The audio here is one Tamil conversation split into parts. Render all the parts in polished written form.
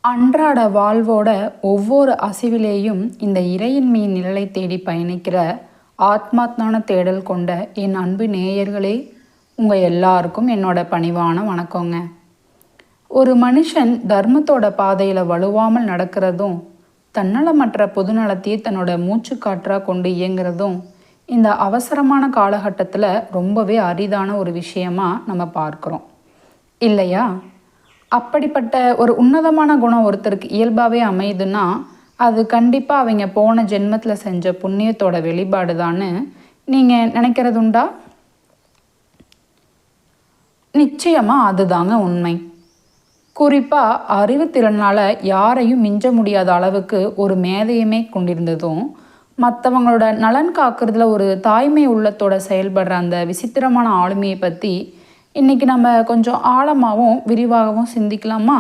அன்றாட வாழ்வோட ஒவ்வொரு அசைவிலேயும் இந்த இறையின்மையின் நிழலை தேடி பயணிக்கிற ஆத்மாத்மான தேடல் கொண்ட என் அன்பு நேயர்களே, உங்கள் எல்லாருக்கும் என்னோட பணிவான வணக்கங்க. ஒரு மனுஷன் தர்மத்தோட பாதையில் வலுவாமல் நடக்கிறதும், தன்னலமற்ற பொதுநலத்தையே தன்னோட மூச்சு காற்றாக கொண்டு இயங்குறதும் இந்த அவசரமான காலகட்டத்தில் ரொம்பவே அரிதான ஒரு விஷயமா நம்ம பார்க்குறோம் இல்லையா? அப்படிப்பட்ட ஒரு உன்னதமான குணம் ஒருத்தருக்கு இயல்பாகவே அமையுதுன்னா, அது கண்டிப்பாக அவங்க போன ஜென்மத்தில் செஞ்ச புண்ணியத்தோட வெளிப்பாடு தான்னு நீங்கள் நினைக்கிறதுண்டா? நிச்சயமாக அதுதாங்க உண்மை. குறிப்பாக அறிவுத்திறனால் யாரையும் மிஞ்ச முடியாத அளவுக்கு ஒரு மேதையுமே கொண்டிருந்ததும், மற்றவங்களோட நலன் காக்கிறதுல ஒரு தாய்மை உள்ளத்தோட செயல்படுற அந்த விசித்திரமான ஆளுமையை பற்றி இன்றைக்கி நம்ம கொஞ்சம் ஆழமாகவும் விரிவாகவும் சிந்திக்கலாமா?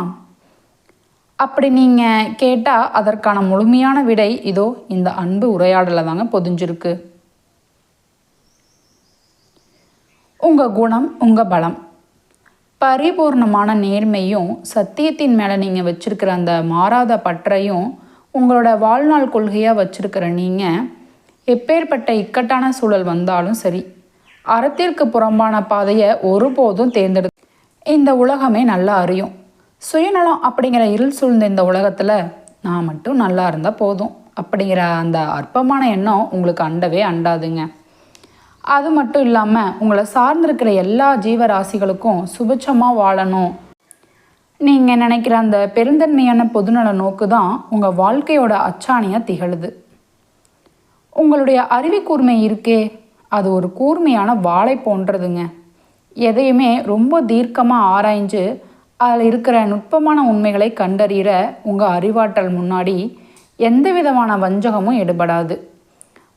அப்படி நீங்கள் கேட்டால் அதற்கான முழுமையான விடை இதோ இந்த அன்பு உரையாடலில் தாங்க பொதிஞ்சிருக்கு. உங்கள் குணம், உங்கள் பலம், பரிபூர்ணமான நேர்மையும் சத்தியத்தின் மேலே நீங்கள் வச்சுருக்கிற அந்த மாறாத பற்றையும் உங்களோட வாழ்நாள் கொள்கையாக வச்சுருக்கிற நீங்கள் எப்பேற்பட்ட இக்கட்டான சூழல் வந்தாலும் சரி, அறத்திற்கு புறம்பான பாதையை ஒருபோதும் இந்த உலகமே நல்லா அறியும். சுயநலம் அப்படிங்கிற இருள் சூழ்ந்த இந்த உலகத்தில் நான் மட்டும் நல்லா இருந்தால் போதும் அப்படிங்கிற அந்த அற்பமான எண்ணம் உங்களுக்கு அண்டவே அண்டாதுங்க. அது மட்டும் இல்லாமல் உங்களை சார்ந்திருக்கிற எல்லா ஜீவராசிகளுக்கும் சுபிட்சமாக வாழணும் நீங்கள் நினைக்கிற அந்த பெருந்தன்மையான பொதுநல நோக்கு தான் உங்கள் வாழ்க்கையோட அச்சாணியாக திகழுது. உங்களுடைய அறிவுக்கூர்மை இருக்கே, அது ஒரு கூர்மையான வாளை போன்றதுங்க. எதையுமே ரொம்ப தீர்க்கமாக ஆராய்ஞ்சு அதில் இருக்கிற நுட்பமான உண்மைகளை கண்டறிகிற உங்கள் அறிவாற்றல் முன்னாடி எந்த விதமான வஞ்சகமும் எடுபடாது.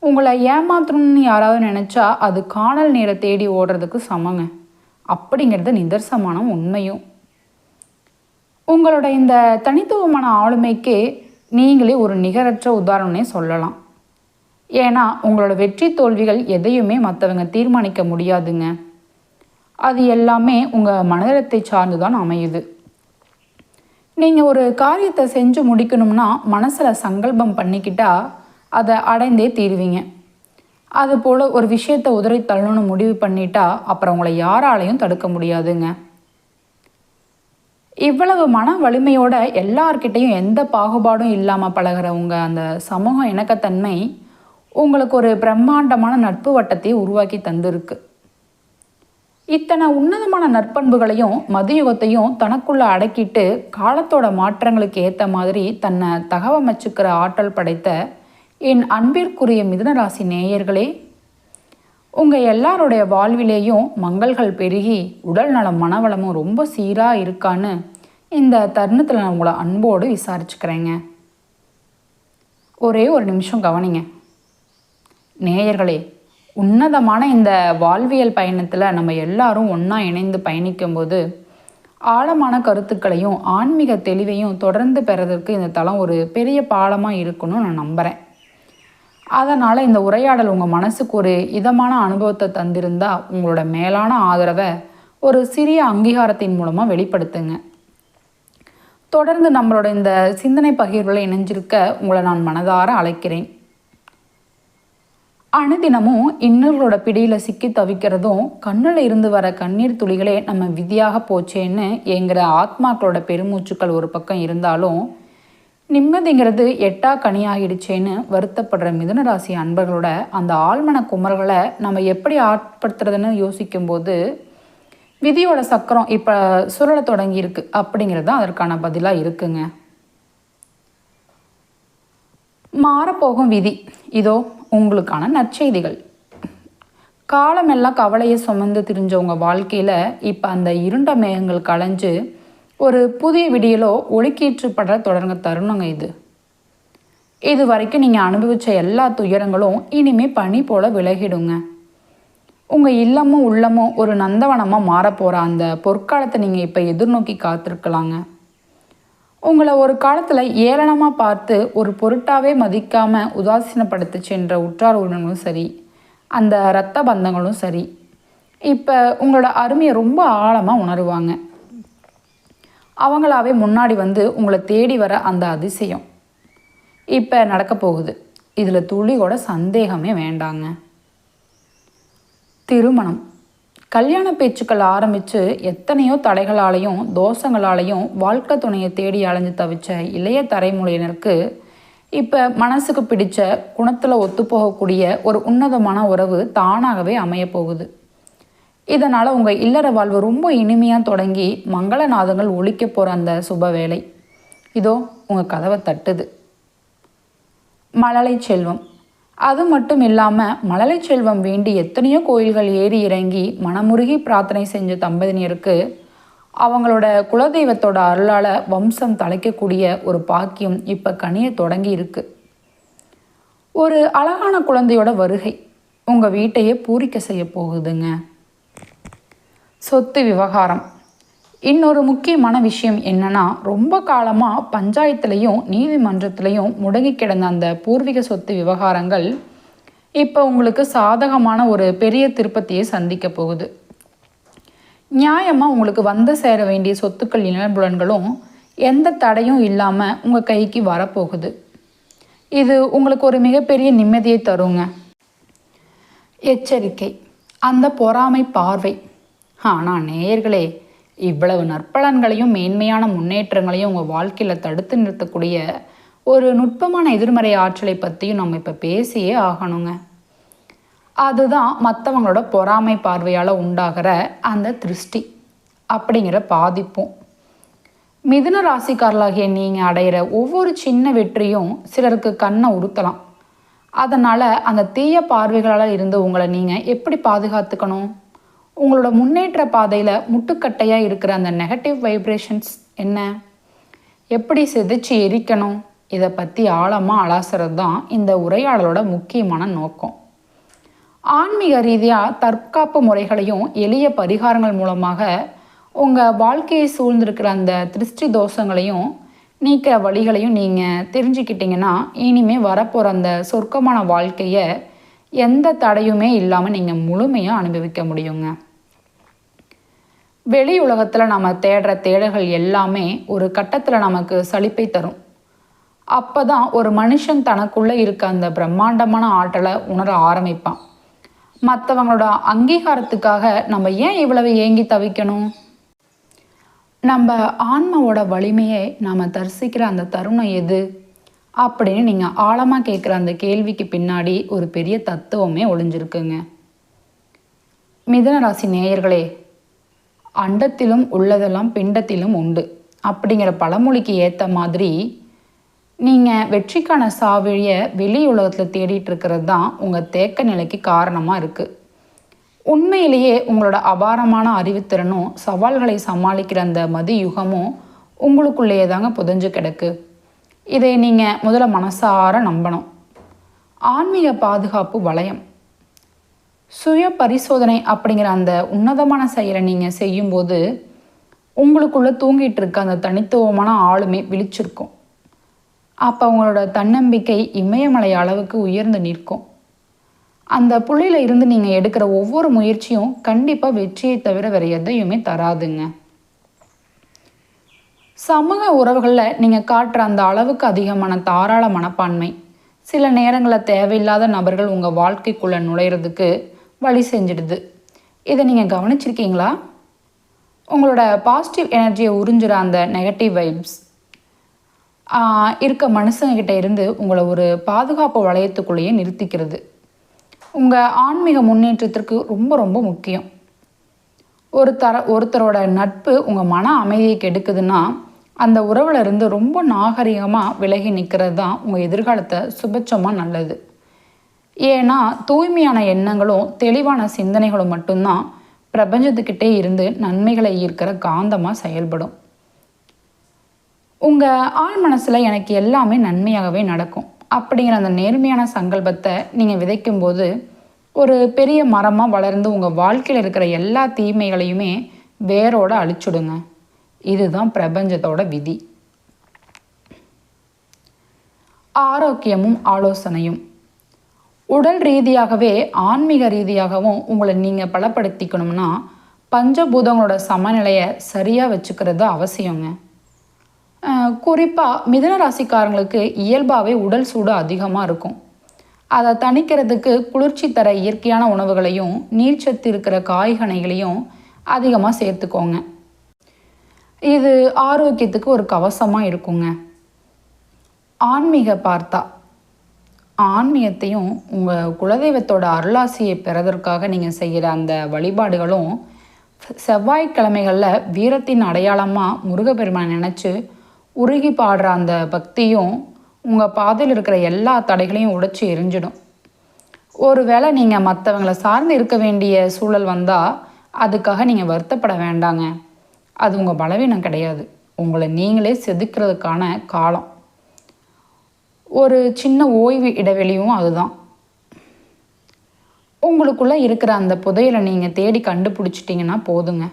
உங்களை ஏமாற்றணும்னு யாராவது நினச்சா அது காணல் நீரை தேடி ஓடுறதுக்கு சமங்க. அப்படிங்கிறது நிதர்சனமான உண்மையும். உங்களோட இந்த தனித்துவமான ஆளுமைக்கு நீங்களே ஒரு நிகரற்ற உதாரணமே சொல்லலாம். ஏன்னா உங்களோட வெற்றி தோல்விகள் எதையுமே மற்றவங்க தீர்மானிக்க முடியாதுங்க. அது எல்லாமே உங்கள் மனதளத்தை சார்ந்து தான் அமையுது. நீங்கள் ஒரு காரியத்தை செஞ்சு முடிக்கணும்னா மனசில் சங்கல்பம் பண்ணிக்கிட்டா அதை அடைந்தே தீருவீங்க. அதுபோல் ஒரு விஷயத்தை உதறி தள்ளணும்னு முடிவு பண்ணிட்டா அப்புறம் உங்களை யாராலையும் தடுக்க முடியாதுங்க. இவ்வளவு மன வலிமையோட எல்லார்கிட்டையும் எந்த பாகுபாடும் இல்லாமல் பழகிறவங்க அந்த சமூக இணக்கத்தன்மை உங்களுக்கு ஒரு பிரம்மாண்டமான நட்பு வட்டத்தை உருவாக்கி தந்திருக்கு. இத்தனை உன்னதமான நற்பண்புகளையும் மதியுகத்தையும் தனக்குள்ள அடக்கிட்டு காலத்தோட மாற்றங்களுக்கு ஏற்ற மாதிரி தன்னை தகவமைச்சுக்கிற ஆற்றல் படைத்த என் அன்பிற்குரிய மிதுனராசி நேயர்களே, உங்கள் எல்லாருடைய வாழ்விலேயும் மங்கள்கள் பெருகி உடல் நலம் மனவளமும் ரொம்ப சீராக இருக்கான்னு இந்த தருணத்தில் நான் உங்களை அன்போடு விசாரிச்சுக்கிறேங்க. ஒரே ஒரு நிமிஷம் கவனிங்க நேயர்களே. உன்னதமான இந்த வாழ்வியல் பயணத்தில் நம்ம எல்லாரும் ஒன்றா இணைந்து பயணிக்கும்போது ஆழமான கருத்துக்களையும் ஆன்மீக தெளிவையும் தொடர்ந்து பெறதற்கு இந்த தளம் ஒரு பெரிய பாலமாக இருக்குன்னு நான் நம்புகிறேன். அதனால் இந்த உரையாடல் உங்கள் மனசுக்கு ஒரு இதமான அனுபவத்தை தந்திருந்தா உங்களோட மேலான ஆதரவை ஒரு சிறிய அங்கீகாரத்தின் மூலமாக வெளிப்படுத்துங்க. தொடர்ந்து நம்மளோட இந்த சிந்தனை பகிர்வுகளை இணைஞ்சிருக்க உங்களை நான் மனதார அழைக்கிறேன். அனுதினமும் இன்னொருளோட பிடியில் சிக்கி தவிக்கிறதும் கண்ணில் இருந்து வர கண்ணீர் துளிகளே நம்ம விதியாக போச்சேன்னு என்கிற ஆத்மாக்களோட பெருமூச்சுக்கள் ஒரு பக்கம் இருந்தாலும், நிம்மதிங்கிறது எட்டா கனியாகிடுச்சேன்னு வருத்தப்படுற மிதுனராசி அன்பர்களோட அந்த ஆழ்மன குமர்களை நம்ம எப்படி ஆட்படுத்துறதுன்னு யோசிக்கும்போது விதியோட சக்கரம் இப்போ சுழல தொடங்கியிருக்கு அப்படிங்கிறது தான் அதற்கான பதிலாக இருக்குங்க. மாறப்போகும் விதி இதோ உங்களுக்கான நற்செய்திகள். காலமெல்லாம் கவலையை சுமந்து திரிஞ்சவங்க வாழ்க்கையில் இப்போ அந்த இருண்ட மேகங்கள் களைஞ்சு ஒரு புதிய விடியலோ ஒளிக்கீற்றுப்பட தொடங்க தருணங்க இது வரைக்கும் நீங்கள் அனுபவித்த எல்லா துயரங்களும் இனிமேல் பனி போல் விலகிடுங்க. உங்கள் இல்லமும் உள்ளமும் ஒரு நந்தவனமாக மாறப்போகிற அந்த பொற்காலத்தை நீங்கள் இப்போ எதிர்நோக்கி காத்திருக்கலாங்க. உங்களை ஒரு காலத்தில் ஏளனமாக பார்த்து ஒரு பொருட்டாவே மதிக்காமல் உதாசீனப்படுத்தி சென்ற உற்றார் உறவினர்களும் சரி, அந்த இரத்த பந்தங்களும் சரி, இப்போ உங்களோட அருமையை ரொம்ப ஆழமாக உணருவாங்க. அவங்களாவே முன்னாடி வந்து உங்களை தேடி வர அந்த அதிசயம் இப்போ நடக்க போகுது. இதில் துளியோட சந்தேகமே வேண்டாங்க. திருமணம். கல்யாண பேச்சுக்கள் ஆரம்பித்து எத்தனையோ தடைகளாலையும் தோஷங்களாலையும் வாழ்க்கை துணையை தேடி அலைஞ்சு தவிச்ச இளைய தலைமுறையினருக்கு இப்போ மனசுக்கு பிடிச்ச குணத்தில் ஒத்துப்போகக்கூடிய ஒரு உன்னதமான உறவு தானாகவே அமையப்போகுது. இதனால் உங்கள் இல்லற வாழ்வு ரொம்ப இனிமையாக தொடங்கி மங்களநாதங்கள் ஒலிக்க போகிற அந்த சுப வேலை இதோ உங்கள் கதவை தட்டுது. மழலை செல்வம். அது மட்டும் இல்லாமல் மழலை செல்வம் வேண்டி எத்தனையோ கோயில்கள் ஏறி இறங்கி மனமுருகி பிரார்த்தனை செஞ்ச தம்பதியினருக்கு அவங்களோட குலதெய்வத்தோட அருளால் வம்சம் தலைக்கக்கூடிய ஒரு பாக்கியம் இப்போ கனிய தொடங்கி இருக்கு. ஒரு அழகான குழந்தையோட வருகை உங்கள் வீட்டையே பூரிக்க செய்ய போகுதுங்க. சொத்து விவகாரம். இன்னொரு முக்கியமான விஷயம் என்னன்னா, ரொம்ப காலமாக பஞ்சாயத்துலேயும் நீதிமன்றத்துலேயும் முடங்கி கிடந்த அந்த பூர்வீக சொத்து விவகாரங்கள் இப்போ உங்களுக்கு சாதகமான ஒரு பெரிய திருப்பத்தையே சந்திக்க போகுது. நியாயமாக உங்களுக்கு வந்து சேர வேண்டிய சொத்துக்கள் நிலபுலன்களும் எந்த தடையும் இல்லாமல் உங்கள் கைக்கு வரப்போகுது. இது உங்களுக்கு ஒரு மிகப்பெரிய நிம்மதியை தருங்க. எச்சரிக்கை. அந்த பொறாமை பார்வை. ஆனால் நேயர்களே, இவ்வளவு நற்பலன்களையும் மேன்மையான முன்னேற்றங்களையும் உங்கள் வாழ்க்கையில் தடுத்து நிறுத்தக்கூடிய ஒரு நுட்பமான எதிர்மறை ஆற்றலை பற்றியும் நம்ம இப்போ பேசியே ஆகணுங்க. அதுதான் மற்றவங்களோட பொறாமை பார்வையால் உண்டாகிற அந்த திருஷ்டி அப்படிங்கிற பாதிப்பும். மிதுன ராசிக்காரர்களாகிய நீங்கள் அடையிற ஒவ்வொரு சின்ன வெற்றியும் சிலருக்கு கண்ணை உறுத்தலாம். அதனால் அந்த தீய பார்வைகளால் இருந்து உங்களை நீங்கள் எப்படி பாதுகாத்துக்கணும்? உங்களோட முன்னேற்ற பாதையில் முட்டுக்கட்டையாக இருக்கிற அந்த நெகட்டிவ் வைப்ரேஷன்ஸ் என்ன, எப்படி சிதைச்சி எரிக்கணும், இதை பற்றி ஆழமாக அலாசுறது தான் இந்த உரையாடலோட முக்கியமான நோக்கம். ஆன்மீக ரீதியாக தற்காப்பு முறைகளையும் எளிய பரிகாரங்கள் மூலமாக உங்கள் வாழ்க்கையை சூழ்ந்திருக்கிற அந்த திருஷ்டி தோஷங்களையும் நீக்கிற வழிகளையும் நீங்கள் தெரிஞ்சுக்கிட்டிங்கன்னா இனிமேல் வரப்போகிற அந்த சொர்க்கமான வாழ்க்கையை எந்த தடையுமே இல்லாமல் நீங்கள் முழுமையாக அனுபவிக்க முடியுங்க. வெளி உலகத்தில் நம்ம தேடுற தேடல்கள் எல்லாமே ஒரு கட்டத்தில் நமக்கு சலிப்பை தரும். அப்போ தான் ஒரு மனுஷன் தனக்குள்ளே இருக்க அந்த பிரம்மாண்டமான ஆற்றலை உணர ஆரம்பிப்பான். மற்றவங்களோட அங்கீகாரத்துக்காக நம்ம ஏன் இவ்வளவு ஏங்கி தவிக்கணும்? நம்ம ஆன்மாவோட வலிமையை நாம் தரிசிக்கிற அந்த தருணம் எது அப்படின்னு நீங்கள் ஆழமாக கேட்குற அந்த கேள்விக்கு பின்னாடி ஒரு பெரிய தத்துவமே ஒளிஞ்சிருக்குங்க. மிதுன ராசி நேயர்களே, அண்டத்திலும் உள்ளதெல்லாம் பிண்டத்திலும் உண்டு அப்படிங்கிற பழமொழிக்கு ஏற்ற மாதிரி நீங்கள் வெற்றிக்கான சாவிழியை வெளி உலகத்தில் தேடிட்டு இருக்கிறது தான் உங்கள் தேக்க நிலைக்கு காரணமாக இருக்குது. உண்மையிலேயே உங்களோட அபாரமான அறிவுத்திறனும் சவால்களை சமாளிக்கிற அந்த மதியுகமும் உங்களுக்குள்ளேயே தாங்க புதைஞ்சு கிடக்கு. இதை நீங்கள் முதல்ல மனசார நம்பணும். ஆன்மீக பாதுகாப்பு வளையம். சுய பரிசோதனை அப்படிங்கிற அந்த உன்னதமான செயலை நீங்கள் செய்யும்போது உங்களுக்குள்ளே தூங்கிட்டு இருக்க அந்த தனித்துவமான ஆளுமை விழிச்சிருக்கும். அப்போ உங்களோட தன்னம்பிக்கை இமயமலை அளவுக்கு உயர்ந்து நிற்கும். அந்த புள்ளியில் இருந்து நீங்கள் எடுக்கிற ஒவ்வொரு முயற்சியும் கண்டிப்பாக வெற்றியை தவிர வேறு எதையுமே தராதுங்க. சமூக உறவுகளில் நீங்கள் காட்டுற அந்த அளவுக்கு அதிகமான தாராள மனப்பான்மை சில நேரங்களில் தேவையில்லாத நபர்கள் உங்கள் வாழ்க்கைக்குள்ளே நுழையிறதுக்கு வழி செஞ்சிடுது. இதை நீங்கள் கவனிச்சிருக்கீங்களா? உங்களோட பாசிட்டிவ் எனர்ஜியை உறிஞ்சுற அந்த நெகட்டிவ் வைப்ஸ் இருக்க மனுஷங்கிட்ட இருந்து உங்களை ஒரு பாதுகாப்பு வளையத்துக்குள்ளேயே நிறுத்திக்கிறது. உங்கள் ஆன்மீக முன்னேற்றத்திற்கு ரொம்ப ரொம்ப முக்கியம். ஒருத்தரோட நட்பு உங்கள் மன அமைதியை கெடுக்குதுன்னா அந்த உறவில் இருந்து ரொம்ப நாகரிகமாக விலகி நிற்கிறது தான் உங்கள் எதிர்காலத்தை சுபட்சமாக நல்லது. ஏன்னா தூய்மையான எண்ணங்களும் தெளிவான சிந்தனைகளும் மட்டும்தான் பிரபஞ்சத்துக்கிட்டே இருந்து நன்மைகளை ஈர்க்கிற காந்தமாக செயல்படும். உங்கள் ஆழ் மனசில் எனக்கு எல்லாமே நன்மையாகவே நடக்கும் அப்படிங்கிற அந்த நேர்மையான சங்கல்பத்தை நீங்கள் விதைக்கும்போது ஒரு பெரிய மரமாக வளர்ந்து உங்கள் வாழ்க்கையில் இருக்கிற எல்லா தீமைகளையுமே வேரோடு அழிச்சுடுங்க. இதுதான் பிரபஞ்சத்தோட விதி. ஆரோக்கியமும் ஆலோசனையும். உடல் ரீதியாகவே ஆன்மீக ரீதியாகவும் உங்களை நீங்கள் பலப்படுத்திக்கணும்னா பஞ்சபூதங்களோட சமநிலையை சரியாக வச்சுக்கிறது அவசியங்க. குறிப்பாக மிதுன ராசிக்காரங்களுக்கு இயல்பாகவே உடல் சூடு அதிகமாக இருக்கும். அதை தணிக்கிறதுக்கு குளிர்ச்சி தர இயற்கையான உணவுகளையும் நீர்ச்சத்து இருக்கிற காய்கனிகளையும் அதிகமாக சேர்த்துக்கோங்க. இது ஆரோக்கியத்துக்கு ஒரு கவசமாக இருக்குங்க. ஆன்மீக பார்த்தா ஆன்மீகத்தையும் உங்கள் குலதெய்வத்தோட அருளாசியை பெறதற்காக நீங்கள் செய்கிற அந்த வழிபாடுகளும், செவ்வாய்க்கிழமைகளில் வீரத்தின் அடையாளமாக முருகப்பெருமானை நினச்சி உருகி பாடுற அந்த பக்தியும் உங்கள் பாதையில் இருக்கிற எல்லா தடைகளையும் உடைச்சி எரிஞ்சிடும். ஒரு வேளை நீங்கள் மற்றவங்களை சார்ந்து இருக்க வேண்டிய சூழல் வந்தால் அதுக்காக நீங்கள் வருத்தப்பட வேண்டாங்க. அது உங்கள் பலவீனம் கிடையாது, உங்களை நீங்களே செதுக்கிறதுக்கான காலம். ஒரு சின்ன ஓய்வு இடைவெளியும் அதுதான். உங்களுக்குள்ளே இருக்கிற அந்த புதையலை நீங்கள் தேடி கண்டுபிடிச்சிட்டிங்கன்னா போதுங்க.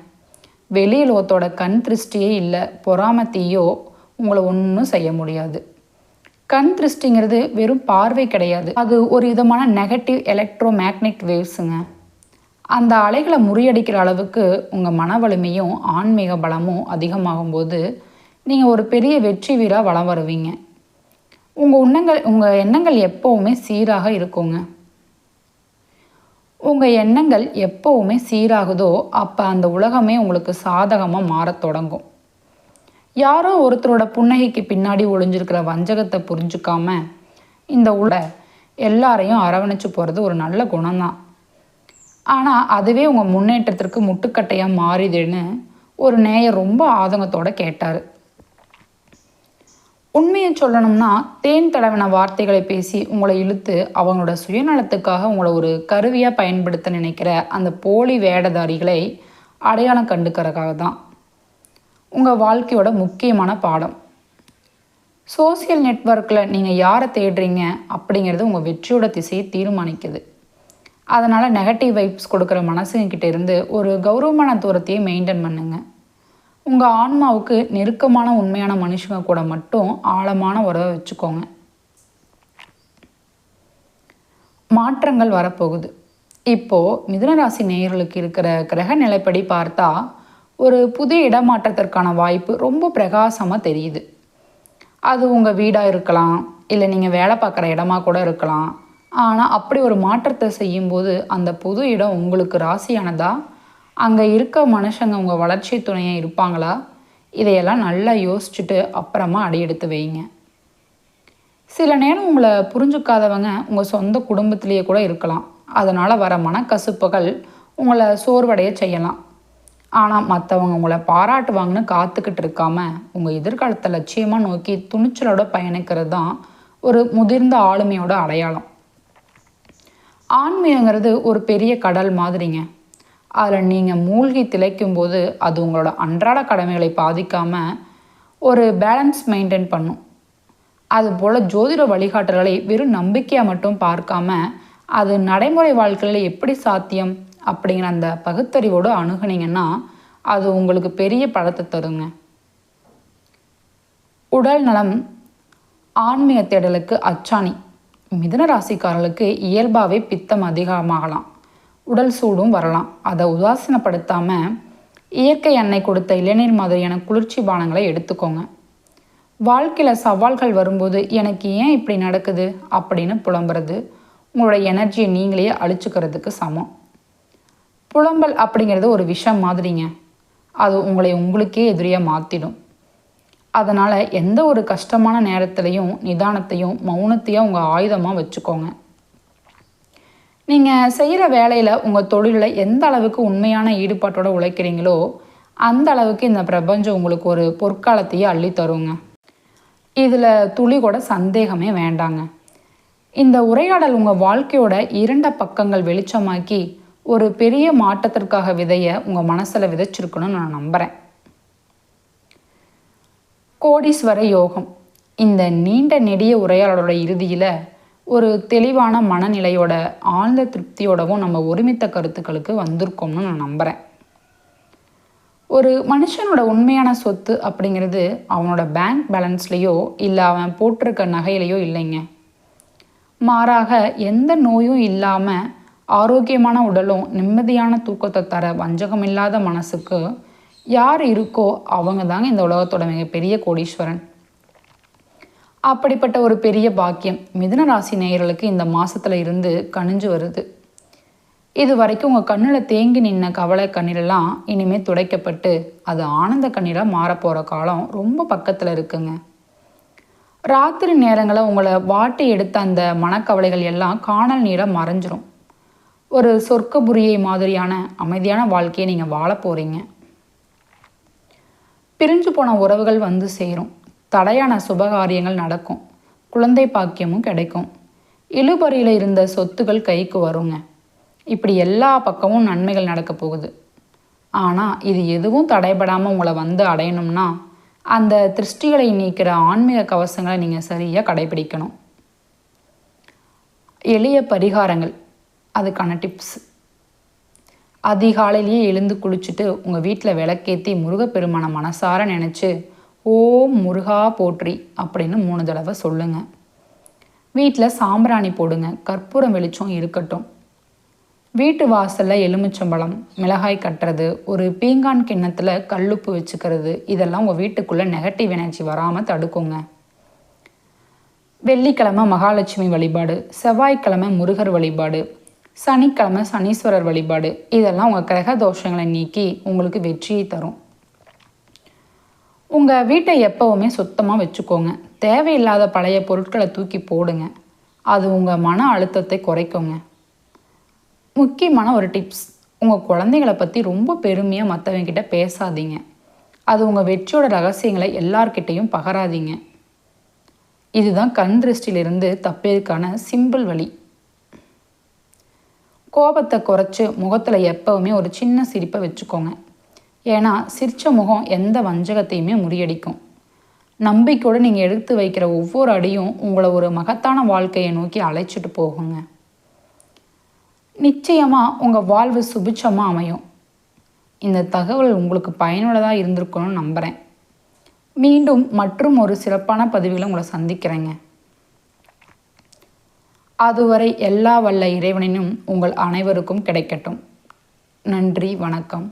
வெளியுலகத்தோட கண் திருஷ்டியே இல்லை, பொறாமை தீயோ உங்களை ஒன்றும் செய்ய முடியாது. கண் திருஷ்டிங்கிறது வெறும் பார்வை கிடையாது, அது ஒரு விதமான நெகட்டிவ் எலக்ட்ரோ மேக்னெட் வேவ்ஸுங்க. அந்த அலைகளை முறியடிக்கிற அளவுக்கு உங்கள் மன வலிமையும் ஆன்மீக பலமும் அதிகமாகும்போது நீங்கள் ஒரு பெரிய வெற்றி வீராக வலம் வருவீங்க. உங்கள் எண்ணங்கள் எப்போவுமே சீராக இருக்குங்க. உங்கள் எண்ணங்கள் எப்போவுமே சீராகுதோ அப்போ அந்த உலகமே உங்களுக்கு சாதகமாக மாறத் தொடங்கும். யாரோ ஒருத்தரோட புன்னகைக்கு பின்னாடி ஒளிஞ்சிருக்கிற வஞ்சகத்தை புரிஞ்சுக்காம இந்த எல்லாரையும் அரவணைச்சு போகிறது ஒரு நல்ல குணம்தான். ஆனால் அதுவே உங்கள் முன்னேற்றத்திற்கு முட்டுக்கட்டையாக மாறிதுன்னு ஒரு நேயர் ரொம்ப ஆதங்கத்தோடு கேட்டார். உண்மையை சொல்லணும்னா, தேன் தடவின வார்த்தைகளை பேசி உங்களை இழுத்து அவங்களோட சுயநலத்துக்காக உங்களை ஒரு கருவியாக பயன்படுத்த நினைக்கிற அந்த போலி வேடதாரிகளை அடையாளம் கண்டுக்கிறதுக்காக தான் உங்கள் வாழ்க்கையோட முக்கியமான பாடம். சோசியல் நெட்வொர்க்கில் நீங்கள் யாரை தேடுறீங்க அப்படிங்கிறது உங்கள் வெற்றியோட திசையை தீர்மானிக்குது. அதனால் நெகட்டிவ் வைப்ஸ் கொடுக்குற மனசுங்கிட்ட இருந்து ஒரு கௌரவமான தூரத்தையே மெயின்டைன் பண்ணுங்கள். உங்கள் ஆன்மாவுக்கு நெருக்கமான உண்மையான மனுஷங்க கூட மட்டும் ஆழமான உறவை வச்சுக்கோங்க. மாற்றங்கள் வரப்போகுது. இப்போது மிதுனராசி நேயர்களுக்கு இருக்கிற கிரக நிலைப்படி பார்த்தா ஒரு புதிய இடமாற்றத்திற்கான வாய்ப்பு ரொம்ப பிரகாசமாக தெரியுது. அது உங்கள் வீடாக இருக்கலாம், இல்லை நீங்கள் வேலை பார்க்குற இடமா கூட இருக்கலாம். ஆனால் அப்படி ஒரு மாற்றத்தை செய்யும்போது அந்த புது இடம் உங்களுக்கு ராசியானதா, அங்கே இருக்க மனுஷங்க உங்கள் வளர்ச்சி துணையாக இருப்பாங்களா, இதையெல்லாம் நல்லா யோசிச்சுட்டு அப்புறமா அடியெடுத்து வைங்க. சில நேரம் உங்களை புரிஞ்சுக்காதவங்க உங்கள் சொந்த குடும்பத்திலேயே கூட இருக்கலாம். அதனால் வர மனக்கசுப்புகள் உங்களை சோர்வடைய செய்யலாம். ஆனால் மற்றவங்க உங்களை பாராட்டுவாங்கன்னு காத்துக்கிட்டு இருக்காம உங்கள் எதிர்காலத்தை லட்சியமாக நோக்கி துணிச்சலோட பயணிக்கிறது தான் ஒரு முதிர்ந்த ஆளுமையோட அடையாளம். ஆன்மீகங்கிறது ஒரு பெரிய கடல் மாதிரிங்க. அதில் நீங்கள் மூழ்கி திளைக்கும்போது அது உங்களோட அன்றாட கடமைகளை பாதிக்காமல் ஒரு பேலன்ஸ் மெயின்டைன் பண்ணும். அதுபோல் ஜோதிட வழிகாட்டுதல்களை வெறும் நம்பிக்கையாக மட்டும் பார்க்காம அது நடைமுறை வாழ்க்கையில் எப்படி சாத்தியம் அப்படிங்கிற அந்த பகுத்தறிவோடு அணுகுனீங்கன்னா அது உங்களுக்கு பெரிய பலத்தை தருங்க. உடல் நலம் ஆன்மீக தேடலுக்கு அச்சாணி. மிதுன ராசிக்காரர்களுக்கு இயல்பாகவே பித்தம் அதிகமாகலாம், உடல் சூடும் வரலாம். அதை உதாசீனப்படுத்தாமல் இயற்கை எண்ணெய் கொடுத்த இளநீர் மாதிரியான குளிர்ச்சி பானங்களை எடுத்துக்கோங்க. வாழ்க்கையில் சவால்கள் வரும்போது எனக்கு ஏன் இப்படி நடக்குது அப்படின்னு புலம்புறது உங்களோட எனர்ஜியை நீங்களே அழிச்சுக்கிறதுக்கு சமம். புலம்பல் அப்படிங்கிறது ஒரு விஷம் மாதிரிங்க. அது உங்களுக்கே எதிரியாக மாற்றிடும். அதனால் எந்த ஒரு கஷ்டமான நேரத்துலையும் நிதானத்தையும் மௌனத்தையும் உங்கள் ஆயுதமாக வச்சுக்கோங்க. நீங்கள் செய்கிற வேலையில் உங்கள் தொழிலில் எந்த அளவுக்கு உண்மையான ஈடுபாட்டோடு உழைக்கிறீங்களோ அந்த அளவுக்கு இந்த பிரபஞ்சம் உங்களுக்கு ஒரு பொற்காலத்தையே அள்ளி தருங்க. இதில் துளி கூட சந்தேகமே வேண்டாங்க. இந்த உரையாடல் உங்கள் வாழ்க்கையோட 2 பக்கங்கள் வெளிச்சமாக்கி ஒரு பெரிய மாற்றத்திற்காக விதைய உங்கள் மனசில் விதைச்சிருக்கணும்னு நான் நம்புகிறேன். கோடீஸ்வர யோகம். இந்த நீண்ட நெடிய உரையாடலோட இறுதியில் ஒரு தெளிவான மனநிலையோட ஆழ்ந்த திருப்தியோடவும் நம்ம ஒருமித்த கருத்துக்களுக்கு வந்திருக்கோம்னு நான் நம்புகிறேன். ஒரு மனுஷனோட உண்மையான சொத்து அப்படிங்கிறது அவனோட பேங்க் பேலன்ஸ்லேயோ இல்லை அவன் போட்டிருக்க நகையிலையோ இல்லைங்க. மாறாக எந்த நோயும் இல்லாமல் ஆரோக்கியமான உடலும் நிம்மதியான தூக்கத்தை தர வஞ்சகமில்லாத மனசுக்கு யார் இருக்கோ அவங்க தாங்க இந்த உலகத்தோட மிகப்பெரிய கோடீஸ்வரன். அப்படிப்பட்ட ஒரு பெரிய பாக்கியம் மிதுன ராசி நேயர்களுக்கு இந்த மாதத்தில் இருந்து கனிஞ்சு வருது. இது வரைக்கும் உங்கள் கண்ணில் தேங்கி நின்ன கவலை கண்ணீரெல்லாம் இனிமேல் துடைக்கப்பட்டு அது ஆனந்த கண்ணீராக மாறப்போகிற காலம் ரொம்ப பக்கத்தில் இருக்குங்க. ராத்திரி நேரங்களில் உங்களை வாட்டி எடுத்த அந்த மனக்கவலைகள் எல்லாம் காணல் நீராக மறைஞ்சிரும். ஒரு சொர்க்கபுரியை மாதிரியான அமைதியான வாழ்க்கையை நீங்கள் வாழ போகிறீங்க. பிரிஞ்சு போன உறவுகள் வந்து சேரும். தடையான சுபகாரியங்கள் நடக்கும். குழந்தை பாக்கியமும் கிடைக்கும். இழுபறியில் இருந்த சொத்துக்கள் கைக்கு வருங்க. இப்படி எல்லா பக்கமும் நன்மைகள் நடக்க போகுது. ஆனால் இது எதுவும் தடைபடாமல் உங்களை வந்து அடையணும்னா அந்த திருஷ்டிகளை நீக்கிற ஆன்மீக கவசங்களை நீங்கள் சரியாக கடைபிடிக்கணும். எளிய பரிகாரங்கள், அதுக்கான டிப்ஸ். அதிகாலையிலேயே எழுந்து குளிச்சுட்டு உங்கள் வீட்டில் விளக்கேற்றி முருகப்பெருமானை மனசார நினச்சி ஓம் முருகா போற்றி அப்படின்னு 3 தடவை சொல்லுங்கள். வீட்டில் சாம்பிராணி போடுங்க. கற்பூரம் வெளிச்சம் இருக்கட்டும். வீட்டு வாசலில் எலுமிச்சம்பழம், மிளகாய் கட்டுறது, ஒரு பீங்கான் கிண்ணத்தில் கல்லுப்பு வச்சுக்கிறது, இதெல்லாம் உங்கள் வீட்டுக்குள்ளே நெகட்டிவ் எனர்ஜி வராமல் தடுக்குங்க. வெள்ளிக்கிழமை மகாலட்சுமி வழிபாடு, செவ்வாய்க்கிழமை முருகர் வழிபாடு, சனிக்கிழமை சனீஸ்வரர் வழிபாடு, இதெல்லாம் உங்கள் கிரக தோஷங்களை நீக்கி உங்களுக்கு வெற்றியை தரும். உங்கள் வீட்டை எப்போவுமே சுத்தமாக வச்சுக்கோங்க. தேவையில்லாத பழைய பொருட்களை தூக்கி போடுங்க. அது உங்கள் மன அழுத்தத்தை குறைக்குங்க. முக்கியமான ஒரு டிப்ஸ், உங்கள் குழந்தைகளை பற்றி ரொம்ப பெருமையாக மற்றவங்கிட்ட பேசாதீங்க. அது உங்கள் வெற்றியோட ரகசியங்களை எல்லார்கிட்டையும் பகராதீங்க. இதுதான் கண் திருஷ்டியிலிருந்து தப்பேதுக்கான சிம்பிள் வழி. கோபத்தை குறைச்சி முகத்தில் எப்போவுமே ஒரு சின்ன சிரிப்பை வச்சுக்கோங்க. ஏன்னா சிரிச்ச முகம் எந்த வஞ்சகத்தையுமே முறியடிக்கும். நம்பிக்கையோடு நீங்கள் எடுத்து வைக்கிற ஒவ்வொரு அடியும் உங்களை ஒரு மகத்தான வாழ்க்கையை நோக்கி அழைச்சிட்டு போகுங்க. நிச்சயமாக உங்கள் வாழ்வு சுபிட்சமாக அமையும். இந்த தகவல் உங்களுக்கு பயனுள்ளதாக இருந்திருக்கணும்னு நம்புகிறேன். மீண்டும் மற்றும் ஒரு சிறப்பான பதிவுகளை உங்களை சந்திக்கிறேங்க. அதுவரை எல்லா வல்ல இறைவனினும் உங்கள் அனைவருக்கும் கிடைக்கட்டும். நன்றி, வணக்கம்.